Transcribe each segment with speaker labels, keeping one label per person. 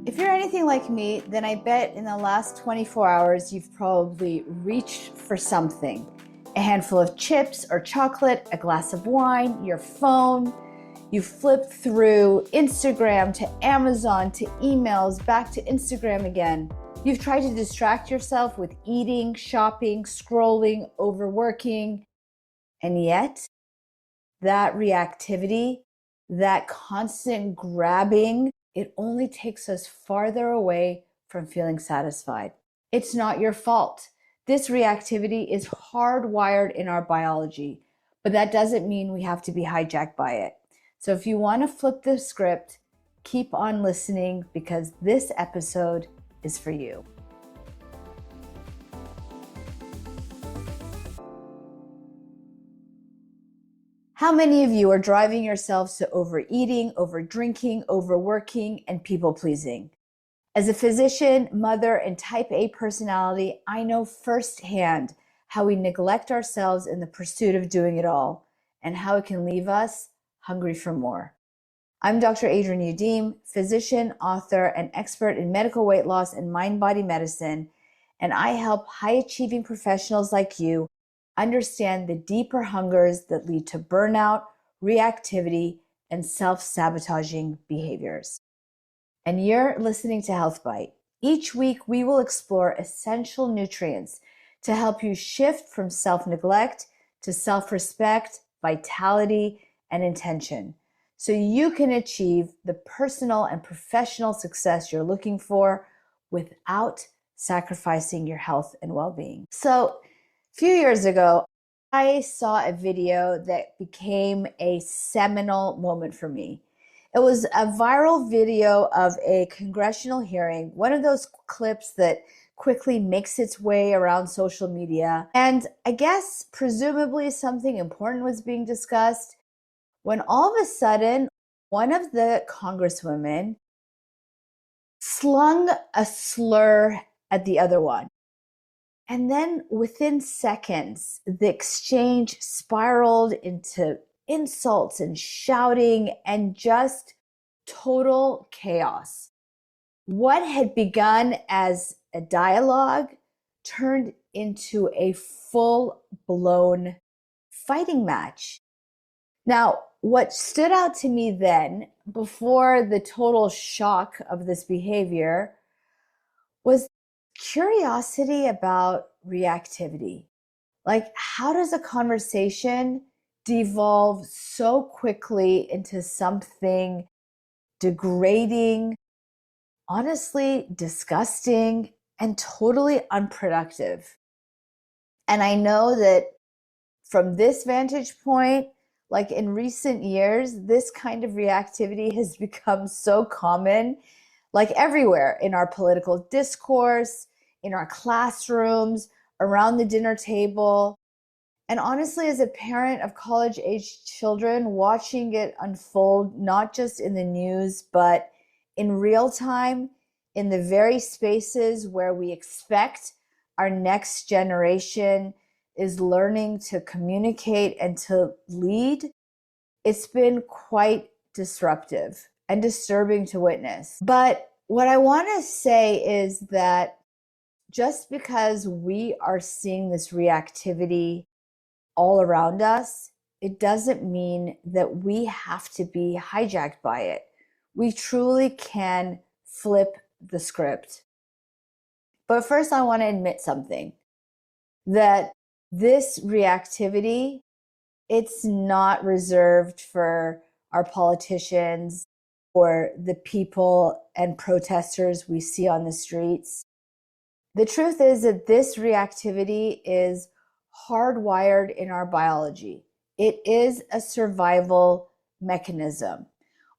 Speaker 1: If you're anything like me, then I bet in the last 24 hours, you've probably reached for something. A handful of chips or chocolate, a glass of wine, your phone. You flip through Instagram to Amazon to emails, back to Instagram again. You've tried to distract yourself with eating, shopping, scrolling, overworking. And yet, that reactivity, that constant grabbing, it only takes us farther away from feeling satisfied. It's not your fault. This reactivity is hardwired in our biology, but that doesn't mean we have to be hijacked by it. So if you want to flip the script, keep on listening because this episode is for you. How many of you are driving yourselves to overeating, overdrinking, overworking, and people-pleasing? As a physician, mother, and type A personality, I know firsthand how we neglect ourselves in the pursuit of doing it all and how it can leave us hungry for more. I'm Dr. Adrienne Youdim, physician, author, and expert in medical weight loss and mind-body medicine, and I help high-achieving professionals like you understand the deeper hungers that lead to burnout, reactivity, and self-sabotaging behaviors. And you're listening to Health Bite. Each week, we will explore essential nutrients to help you shift from self-neglect to self-respect, vitality, and intention, so you can achieve the personal and professional success you're looking for without sacrificing your health and well-being. So, a few years ago, I saw a video that became a seminal moment for me. It was a viral video of a congressional hearing, one of those clips that quickly makes its way around social media. And I guess presumably something important was being discussed when all of a sudden, one of the congresswomen slung a slur at the other one. And then within seconds, the exchange spiraled into insults and shouting and just total chaos. What had begun as a dialogue turned into a full-blown fighting match. Now, what stood out to me then, before the total shock of this behavior, was curiosity about reactivity. Like, how does a conversation devolve so quickly into something degrading, honestly disgusting, and totally unproductive? And I know that from this vantage point, like in recent years, this kind of reactivity has become so common, like everywhere in our political discourse, in our classrooms, around the dinner table. And honestly, as a parent of college-aged children, watching it unfold, not just in the news, but in real time, in the very spaces where we expect our next generation is learning to communicate and to lead, it's been quite disruptive and disturbing to witness. But what I want to say is that just because we are seeing this reactivity all around us, it doesn't mean that we have to be hijacked by it. We truly can flip the script. But first, I want to admit something, that this reactivity, it's not reserved for our politicians or the people and protesters we see on the streets. The truth is that this reactivity is hardwired in our biology. It is a survival mechanism.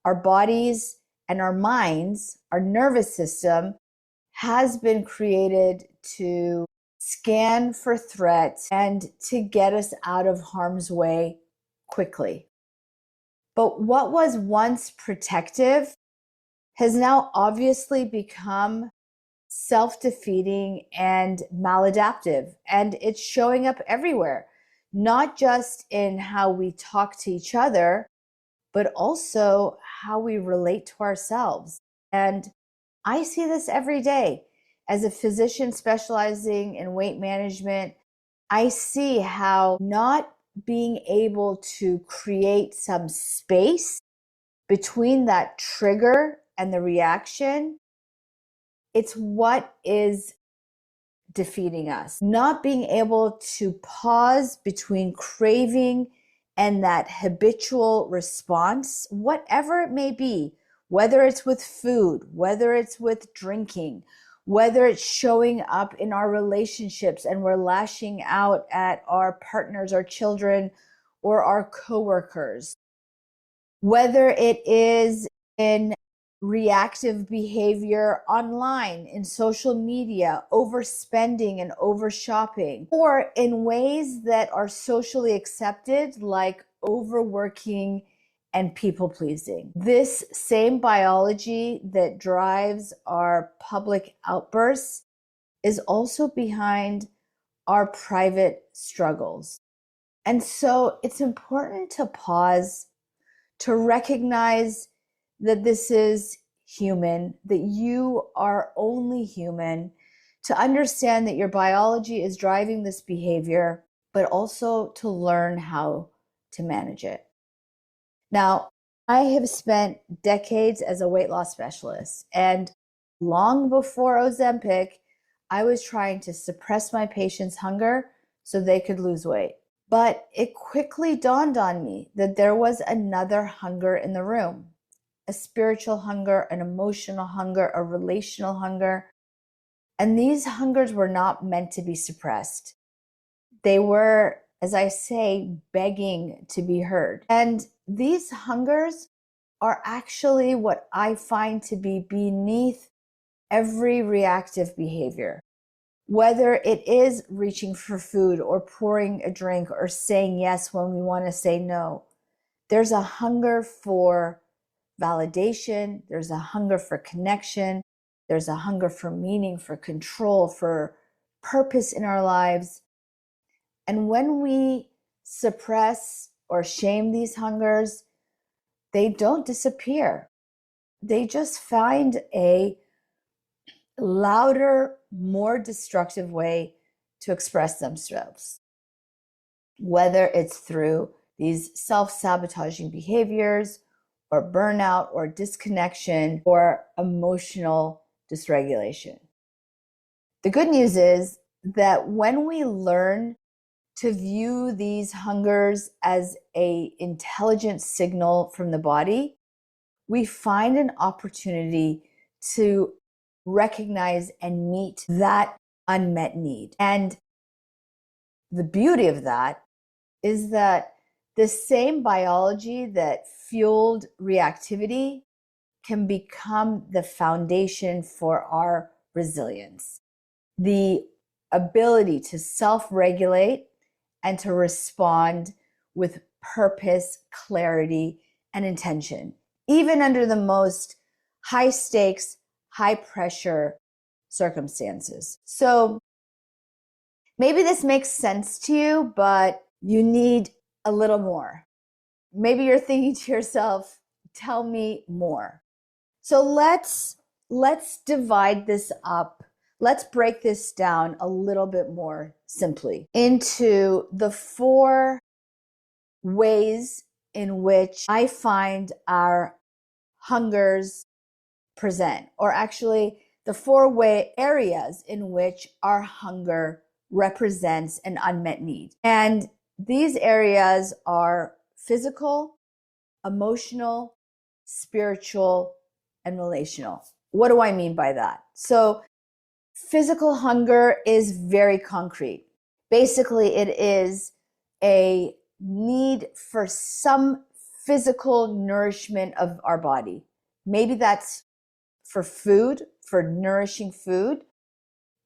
Speaker 1: Our bodies and our minds, our nervous system, has been created to scan for threats and to get us out of harm's way quickly. But what was once protective has now obviously become self-defeating and maladaptive, and it's showing up everywhere, not just in how we talk to each other, but also how we relate to ourselves. And I see this every day. As a physician specializing in weight management, I see how not being able to create some space between that trigger and the reaction, it's what is defeating us. Not being able to pause between craving and that habitual response, whatever it may be, whether it's with food, whether it's with drinking, whether it's showing up in our relationships and we're lashing out at our partners, our children, or our coworkers, whether it is in reactive behavior online, in social media, overspending and overshopping, or in ways that are socially accepted, like overworking and people pleasing. This same biology that drives our public outbursts is also behind our private struggles. And so it's important to pause, to recognize that this is human, that you are only human, to understand that your biology is driving this behavior, but also to learn how to manage it. Now, I have spent decades as a weight loss specialist, and long before Ozempic, I was trying to suppress my patients' hunger so they could lose weight. But it quickly dawned on me that there was another hunger in the room, a spiritual hunger, an emotional hunger, a relational hunger. And these hungers were not meant to be suppressed. They were, as I say, begging to be heard. And these hungers are actually what I find to be beneath every reactive behavior. Whether it is reaching for food or pouring a drink or saying yes when we want to say no, there's a hunger for validation. There's a hunger for connection. There's a hunger for meaning, for control, for purpose in our lives. And when we suppress or shame these hungers, they don't disappear. They just find a louder, more destructive way to express themselves, whether it's through these self-sabotaging behaviors or burnout or disconnection or emotional dysregulation. The good news is that when we learn to view these hungers as an intelligent signal from the body, we find an opportunity to recognize and meet that unmet need. And the beauty of that is that the same biology that fueled reactivity can become the foundation for our resilience. The ability to self-regulate and to respond with purpose, clarity, and intention, even under the most high stakes, high pressure circumstances. So maybe this makes sense to you, but you need a little more. Maybe you're thinking to yourself, tell me more. So let's divide this up. Let's break this down a little bit more simply into the 4 ways in which I find our hungers present, or actually the 4 areas in which our hunger represents an unmet need. And these areas are physical, emotional, spiritual, and relational. What do I mean by that? So physical hunger is very concrete. Basically, it is a need for some physical nourishment of our body. Maybe that's for food, for nourishing food,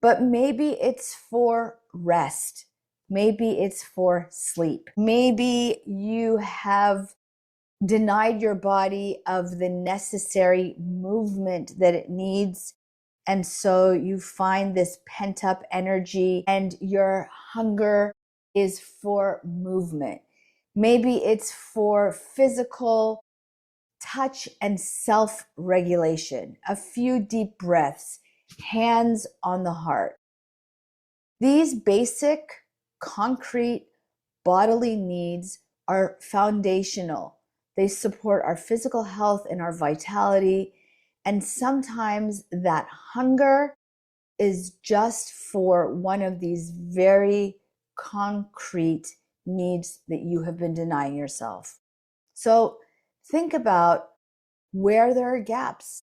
Speaker 1: but maybe it's for rest. Maybe it's for sleep. Maybe you have denied your body of the necessary movement that it needs. And so you find this pent up energy and your hunger is for movement. Maybe it's for physical touch and self-regulation, a few deep breaths, hands on the heart. These basic, concrete bodily needs are foundational. They support our physical health and our vitality. And sometimes that hunger is just for one of these very concrete needs that you have been denying yourself. So think about where there are gaps.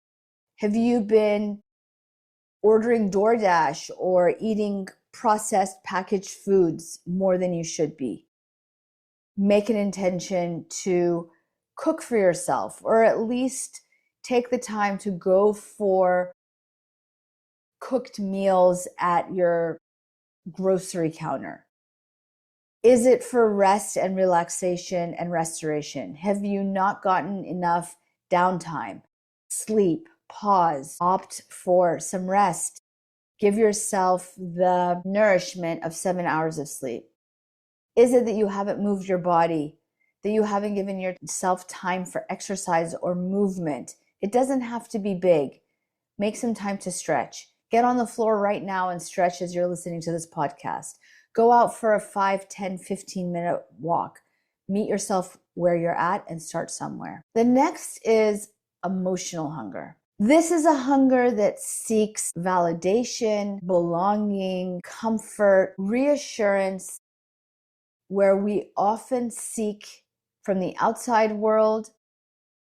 Speaker 1: Have you been ordering DoorDash or eating processed packaged foods more than you should be? Make an intention to cook for yourself, or at least take the time to go for cooked meals at your grocery counter. Is it for rest and relaxation and restoration? Have you not gotten enough downtime? Sleep, pause, opt for some rest. Give yourself the nourishment of 7 hours of sleep. Is it that you haven't moved your body, that you haven't given yourself time for exercise or movement? It doesn't have to be big. Make some time to stretch. Get on the floor right now and stretch as you're listening to this podcast. Go out for a 5, 10, 15-minute walk. Meet yourself where you're at and start somewhere. The next is emotional hunger. This is a hunger that seeks validation, belonging, comfort, reassurance, where we often seek from the outside world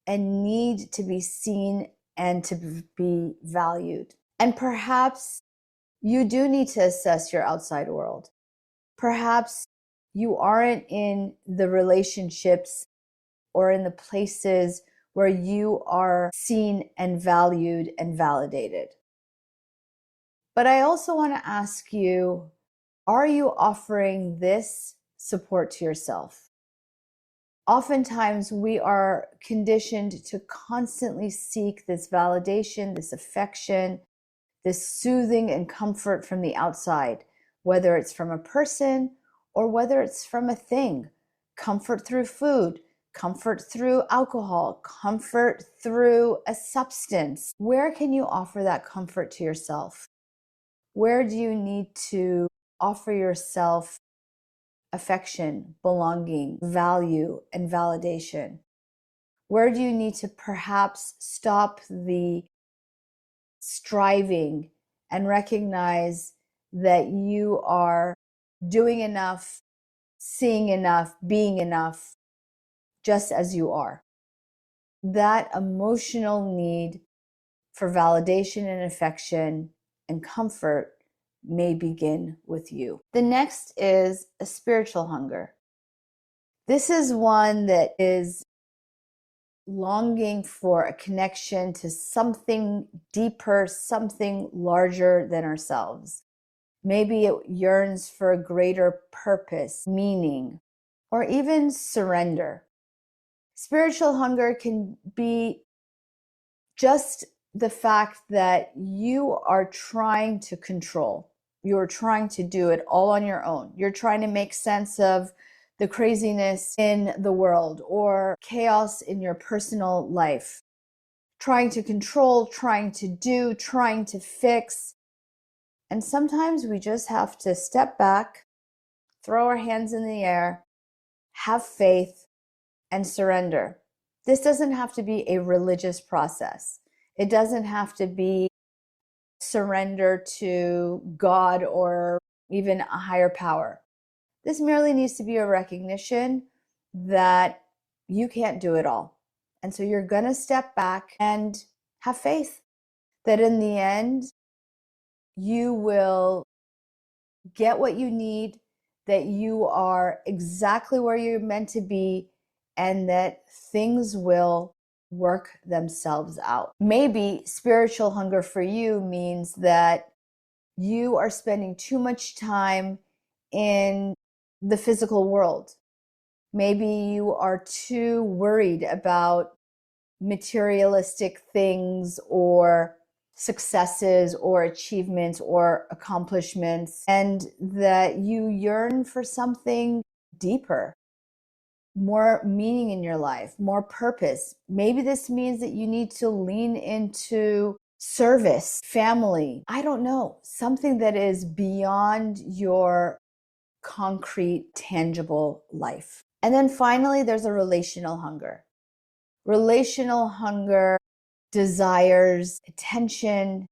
Speaker 1: and need to be seen and to be valued. And perhaps you do need to assess your outside world. Perhaps you aren't in the relationships or in the places where you are seen and valued and validated. But I also want to ask you, are you offering this support to yourself? Oftentimes we are conditioned to constantly seek this validation, this affection, this soothing and comfort from the outside, whether it's from a person or whether it's from a thing. Comfort through food, comfort through alcohol, comfort through a substance. Where can you offer that comfort to yourself? Where do you need to offer yourself affection, belonging, value, and validation? Where do you need to perhaps stop the striving and recognize that you are doing enough, seeing enough, being enough, just as you are? That emotional need for validation and affection and comfort may begin with you. The next is a spiritual hunger. This is one that is longing for a connection to something deeper, something larger than ourselves. Maybe it yearns for a greater purpose, meaning, or even surrender. Spiritual hunger can be just the fact that you are trying to control. You're trying to do it all on your own. You're trying to make sense of the craziness in the world or chaos in your personal life. Trying to control, trying to do, trying to fix. And sometimes we just have to step back, throw our hands in the air, have faith, and surrender. This doesn't have to be a religious process. It doesn't have to be surrender to God or even a higher power. This merely needs to be a recognition that you can't do it all. And so you're going to step back and have faith that in the end, you will get what you need, that you are exactly where you're meant to be, and that things will work themselves out. Maybe spiritual hunger for you means that you are spending too much time in the physical world. Maybe you are too worried about materialistic things or successes or achievements or accomplishments, and that you yearn for something deeper. more meaning in your life, more purpose. Maybe this means that you need to lean into service, family. I don't know, something that is beyond your concrete, tangible life. And then finally, there's a relational hunger. Relational hunger desires attention,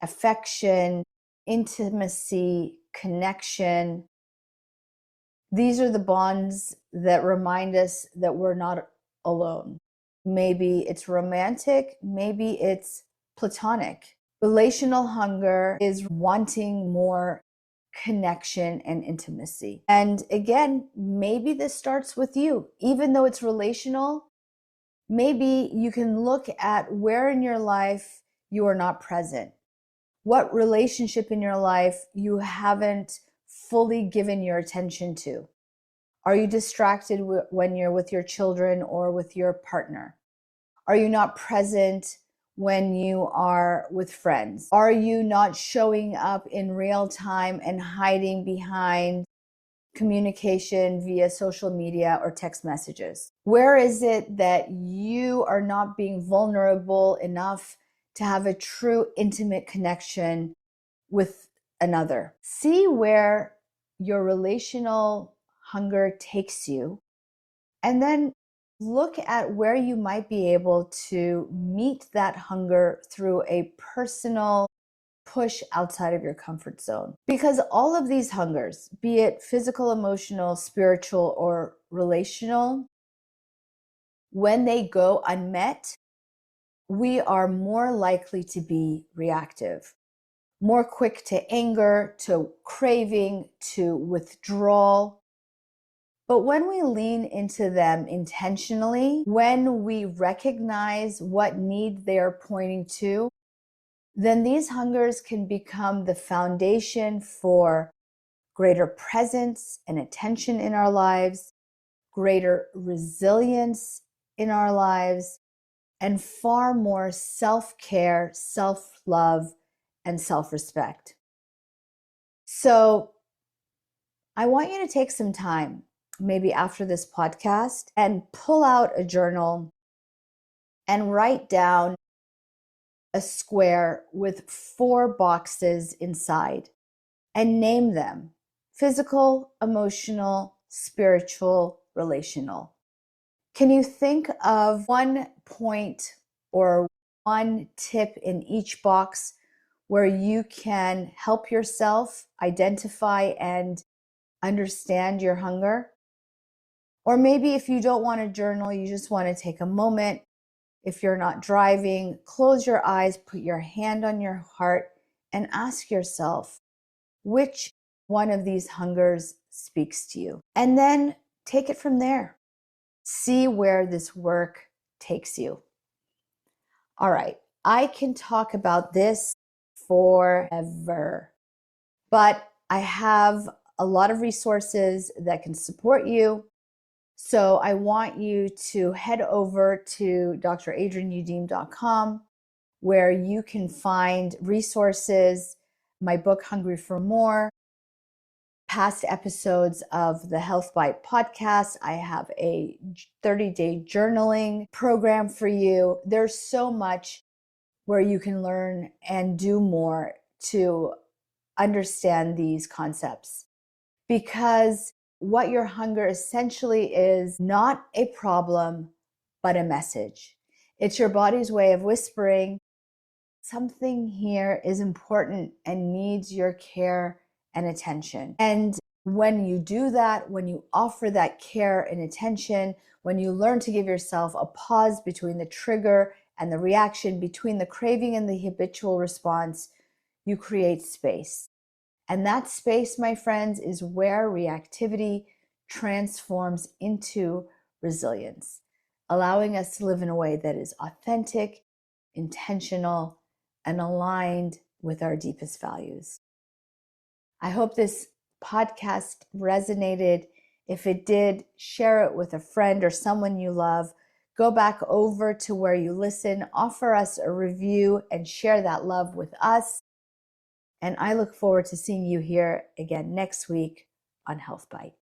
Speaker 1: affection, intimacy, connection. These are the bonds that remind us that we're not alone. Maybe it's romantic, maybe it's platonic. Relational hunger is wanting more connection and intimacy. And again, maybe this starts with you. Even though it's relational, maybe you can look at where in your life you are not present. What relationship in your life you haven't fully given your attention to? Are you distracted when you're with your children or with your partner? Are you not present when you are with friends? Are you not showing up in real time and hiding behind communication via social media or text messages? Where is it that you are not being vulnerable enough to have a true intimate connection with another? See where your relational hunger takes you, and then look at where you might be able to meet that hunger through a personal push outside of your comfort zone. Because all of these hungers, be it physical, emotional, spiritual, or relational, when they go unmet, we are more likely to be reactive, more quick to anger, to craving, to withdrawal. But when we lean into them intentionally, when we recognize what need they are pointing to, then these hungers can become the foundation for greater presence and attention in our lives, greater resilience in our lives, and far more self-care, self-love, and self-respect. So I want you to take some time, maybe after this podcast, and pull out a journal and write down a square with 4 boxes inside and name them: physical, emotional, spiritual, relational. Can you think of one point or one tip in each box where you can help yourself identify and understand your hunger? Or maybe if you don't want to journal, you just want to take a moment. If you're not driving, close your eyes, put your hand on your heart, and ask yourself, which one of these hungers speaks to you? And then take it from there. See where this work takes you. All right, I can talk about this forever, but I have a lot of resources that can support you. So I want you to head over to dradrienneyoudim.com, where you can find resources, my book, Hungry for More, past episodes of the Health Bite podcast. I have a 30-day journaling program for you. There's so much where you can learn and do more to understand these concepts. Because what your hunger essentially is not a problem, but a message. It's your body's way of whispering, something here is important and needs your care and attention. And when you do that, when you offer that care and attention, when you learn to give yourself a pause between the trigger and the reaction, between the craving and the habitual response, you create space. And that space, my friends, is where reactivity transforms into resilience, allowing us to live in a way that is authentic, intentional, and aligned with our deepest values. I hope this podcast resonated. If it did, share it with a friend or someone you love. Go back over to where you listen, offer us a review, and share that love with us. And I look forward to seeing you here again next week on Health Bite.